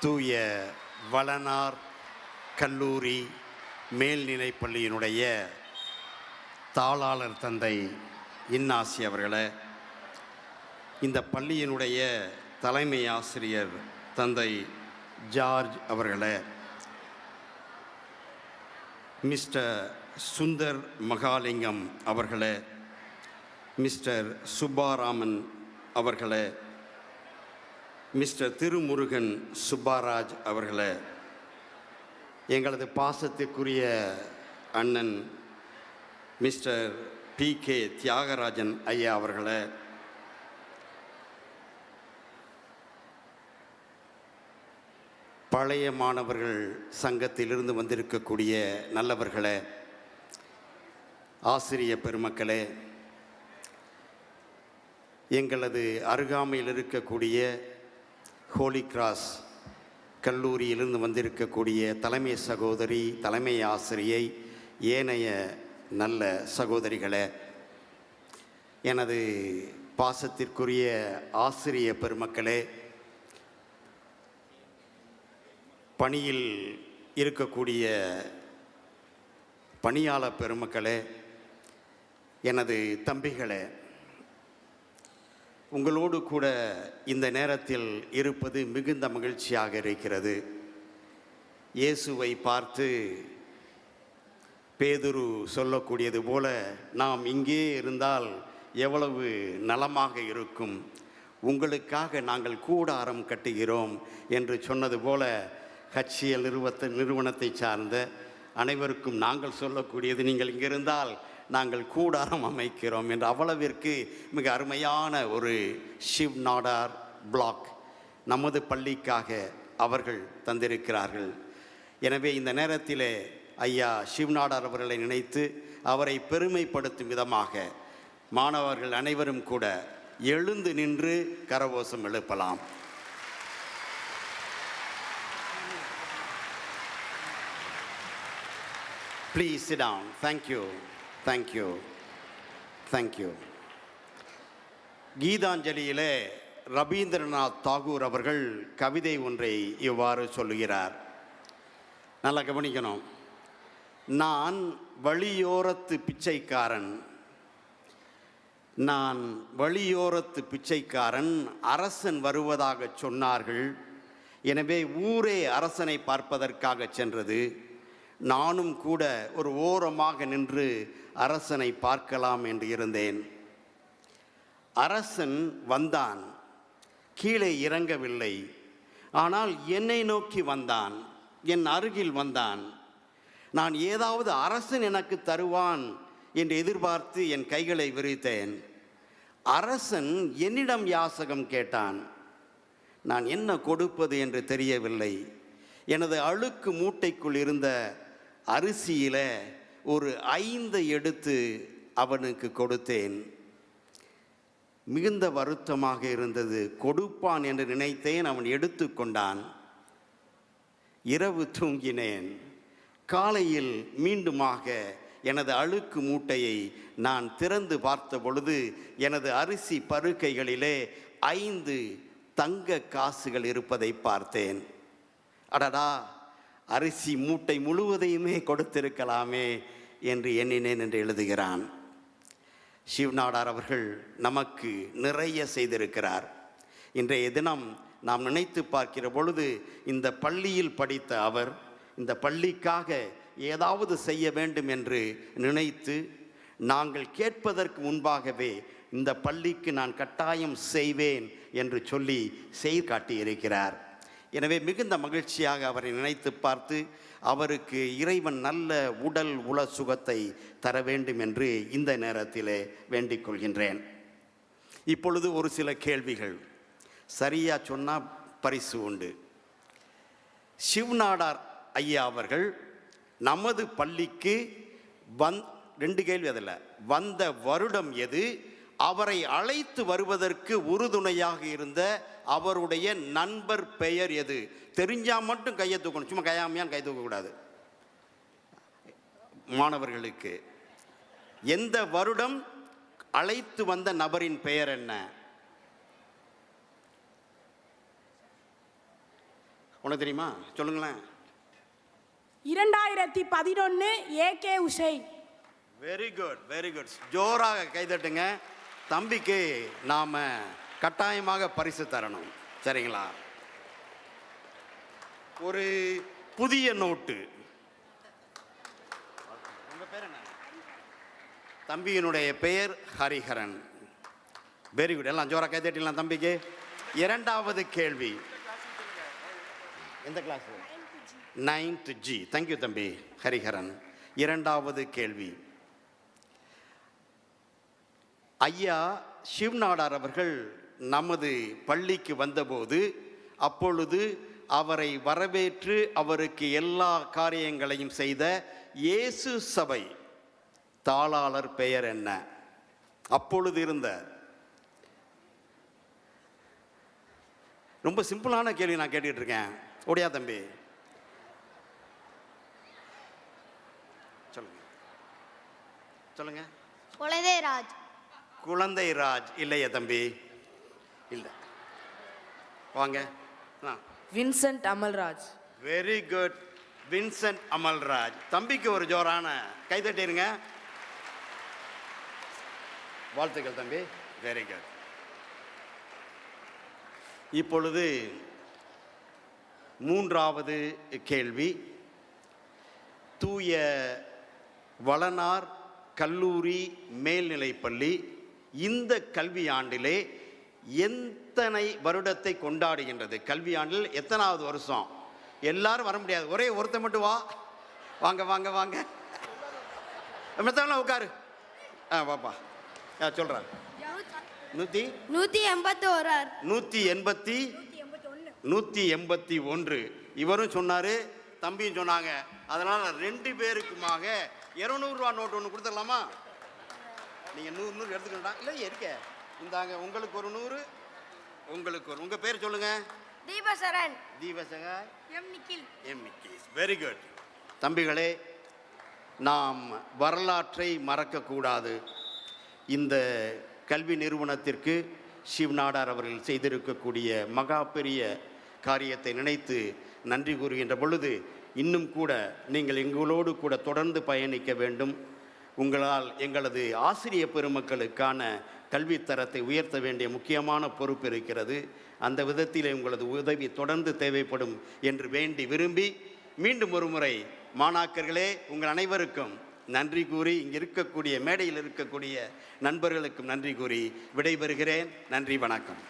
தூய வளனார் கல்லூரி மேல்நிலைப் பள்ளியினுடைய தாளாளர் தந்தை இன்னாசி அவர்களே, இந்த பள்ளியினுடைய தலைமை ஆசிரியர் தந்தை ஜார்ஜ் அவர்களே, மிஸ்டர் சுந்தர் மகாலிங்கம் அவர்களே, மிஸ்டர் சுப்பாராமன் அவர்களே, மிஸ்டர் திருமுருகன் சுப்பாராஜ் அவர்களே, எங்களது பாசத்துக்குரிய அண்ணன் மிஸ்டர் PK தியாகராஜன் ஐயா அவர்களே, பழைய மாணவர்கள் சங்கத்திலிருந்து வந்திருக்கக்கூடிய நல்லவர்களே, ஆசிரிய பெருமக்களே, எங்களது அருகாமையில் இருக்கக்கூடிய ஹோலி கிராஸ் கல்லூரியிலிருந்து வந்திருக்கக்கூடிய தலைமை சகோதரி, தலைமை ஆசிரியை, ஏனைய நல்ல சகோதரிகளே, எனது பாசத்திற்குரிய ஆசிரிய பெருமக்களே, பணியில் இருக்கக்கூடிய பணியாளர் பெருமக்களே, எனது தம்பிகளே, உங்களோடு கூட இந்த நேரத்தில் இருப்பது மிகுந்த மகிழ்ச்சியாக இருக்கிறது. இயேசுவை பார்த்து பேதுரு சொல்லக்கூடியது போல, நாம் இங்கே இருந்தால் எவ்வளவு நலமாக இருக்கும், உங்களுக்காக நாங்கள் கூடாரம் கட்டுகிறோம் என்று சொன்னது போல, HCL நிறுவனத்தை சார்ந்த அனைவருக்கும் நாங்கள் சொல்லக்கூடியது, நீங்கள் இங்கே இருந்தால் நாங்கள் கூடாரம் அமைக்கிறோம் என்று. அவ்வளவிற்கு மிக அருமையான ஒரு ஷிவ் நாடார் பிளாக் நமது பள்ளிக்காக அவர்கள் தந்திருக்கிறார்கள். எனவே இந்த நேரத்தில் ஐயா ஷிவ் நாடார் அவர்களை நினைத்து அவரை பெருமைப்படுத்தும் விதமாக மாணவர்கள் அனைவரும் கூட எழுந்து நின்று கரகோஷம் எழுப்பலாம். Please sit down. Thank you. Thank you. Thank you. கீதாஞ்சலியிலே Rabindranath Tagore அவர்கள் கவிதை ஒன்றை இவ்வாறு சொல்லுகிறார். நல்லா கவனிக்கணும். நான் வழியோரத்து பிச்சைக்காரன், நான் வழியோரத்து பிச்சைக்காரன், அரசன் வருவதாக சொன்னார்கள், எனவே ஊரே அரசனை பார்ப்பதற்காக சென்றது, நானும் கூட ஒரு ஓரமாக நின்று அரசனை பார்க்கலாம் என்று இருந்தேன். அரசன் வந்தான், கீழே இறங்கவில்லை, ஆனால் என்னை நோக்கி வந்தான், என் அருகில் வந்தான். நான் ஏதாவது அரசன் எனக்கு தருவான் என்று எதிர்பார்த்து என் கைகளை விரித்தேன். அரசன் என்னிடம் யாசகம் கேட்டான். நான் என்ன கொடுப்பது என்று தெரியவில்லை. எனது அழுக்கு மூட்டைக்குள் இருந்த அரிசியில ஒரு 5 எடுத்து அவனுக்கு கொடுத்தேன். மிகுந்த வருத்தமாக இருந்தது. கொடுப்பான் என்று நினைத்தேன், அவன் எடுத்து கொண்டான். இரவு தூங்கினேன். காலையில் மீண்டுமாக எனது அழுக்கு மூட்டையை நான் திறந்து பார்த்த பொழுது எனது அரிசி பருக்கைகளிலே 5 தங்க காசுகள் இருப்பதை பார்த்தேன். அடடா, அரிசி மூட்டை முழுவதையுமே கொடுத்திருக்கலாமே என்று எண்ணினேன் என்று எழுதுகிறான். ஷிவ் நாடார் அவர்கள் நமக்கு நிறைய செய்திருக்கிறார். இன்றைய தினம் நாம் நினைத்து பார்க்கிற பொழுது, இந்த பள்ளியில் படித்த அவர் இந்த பள்ளிக்காக ஏதாவது செய்ய வேண்டும் என்று நினைத்து, நாங்கள் கேட்பதற்கு முன்பாகவே இந்த பள்ளிக்கு நான் கட்டாயம் செய்வேன் என்று சொல்லி செய்து காட்டியிருக்கிறார். எனவே மிகுந்த மகிழ்ச்சியாக அவரை நினைத்து பார்த்து, அவருக்கு இறைவன் நல்ல உடல் உள சுகத்தை தர வேண்டும் என்று இந்த நேரத்திலே வேண்டிக் கொள்கின்றேன். இப்பொழுது ஒரு சில கேள்விகள். சரியா சொன்னால் பரிசு உண்டு. ஷிவ் நாடார் ஐயா அவர்கள் நமது பள்ளிக்கு 2 கேள்வி. அதில் வந்த வருடம் எது, அவரை அழைத்து வருவதற்கு உறுதுணையாக இருந்த அவருடைய நண்பர் பெயர் எது? தெரிஞ்சா மட்டும் கையை தூக்கணும், சும்மா கையாமையான் கை தூக்கக்கூடாது. மாணவர்களுக்கு எந்த வருடம் அழைத்து வந்த நபரின் பெயர் என்ன? உனக்கு தெரியுமா? சொல்லுங்களேன். 2011 AK Hussain. Very good, very good. ஜோராக கைதட்டுங்க. தம்பிக்கு நாம் கட்டாயமாக பரிசு தரணும். சரிங்களா? ஒரு புதிய நோட்டு. உங்கள் பேர் என்ன? தம்பியினுடைய பெயர் ஹரிஹரன். Very good. எல்லாம் ஜோராக கைதட்டிடலாம் தம்பிக்கு. இரண்டாவது கேள்வி. எந்த கிளாஸ்? 9th G. தேங்க்யூ தம்பி ஹரிஹரன். இரண்டாவது கேள்வி. ஐயா சிவ்நாடார் அவர்கள் நமது பள்ளிக்கு வந்தபோது அப்பொழுது அவரை வரவேற்று அவருக்கு எல்லா காரியங்களையும் செய்த இயேசு சபை தாளாளர் பெயர் என்ன? அப்பொழுது இருந்த. ரொம்ப சிம்பிளான கேள்வி நான் கேட்டுட்டு இருக்கேன். ஓடியா தம்பி, சொல்லுங்க சொல்லுங்க. குழந்தைராஜ். குழந்தைராஜ் இல்லையா தம்பி? இல்லை. வாங்க. Vincent Amalraj. Very good. Vincent Amalraj. தம்பிக்கு ஒரு ஜோரான கைதட்டிருங்க. வாழ்த்துக்கள் தம்பி. Very good. இப்பொழுது மூன்றாவது கேள்வி. தூய வளனார் கல்லூரி மேல்நிலைப்பள்ளி இந்த கல்வியாண்டிலே எத்தனை வருடத்தை கொண்டாடுகின்றது? கல்வியாண்டில் எத்தனாவது வருஷம்? எல்லாரும் வர முடியாது, ஒரே ஒருத்த மட்டும் வா. வாங்க வாங்க வாங்க, மெத்தவெல்லாம் உட்காரு. வாப்பா. சொல்கிறேன். 181. இவரும் சொன்னார், தம்பியும் சொன்னாங்க. அதனால் 2 பேருக்குமாக 200 ரூபா நோட்டு ஒன்று கொடுத்துடலாமா? நீங்கள் 100 எடுத்துக்கிட்டா இல்லை இருக்க. இந்தாங்க, உங்களுக்கு ஒரு 100, உங்களுக்கு ஒரு. உங்கள் பேர் சொல்லுங்கள். Deepasaran. Deepasagar. M Nikhil. Very good. தம்பிகளே, நாம் வரலாற்றை மறக்கக்கூடாது. இந்த கல்வி நிறுவனத்திற்கு சிவ்நாடார் அவர்கள் செய்திருக்கக்கூடிய மகா பெரிய காரியத்தை நினைத்து நன்றி கூறுகின்ற பொழுது இன்னும் கூட நீங்கள் எங்களோடு கூட தொடர்ந்து பயணிக்க வேண்டும். உங்களால் எங்களது ஆசிரிய பெருமக்களுக்கான கல்வித்தரத்தை உயர்த்த வேண்டிய முக்கியமான பொறுப்பு இருக்கிறது. அந்த விதத்தில் உங்களது உதவி தொடர்ந்து தேவைப்படும் என்று வேண்டி விரும்பி மீண்டும் ஒரு முறை மாணாக்கர்களே உங்கள் அனைவருக்கும் நன்றி கூறி, இங்கே இருக்கக்கூடிய மேடையில் இருக்கக்கூடிய நண்பர்களுக்கும் நன்றி கூறி விடைபெறுகிறேன். நன்றி, வணக்கம்.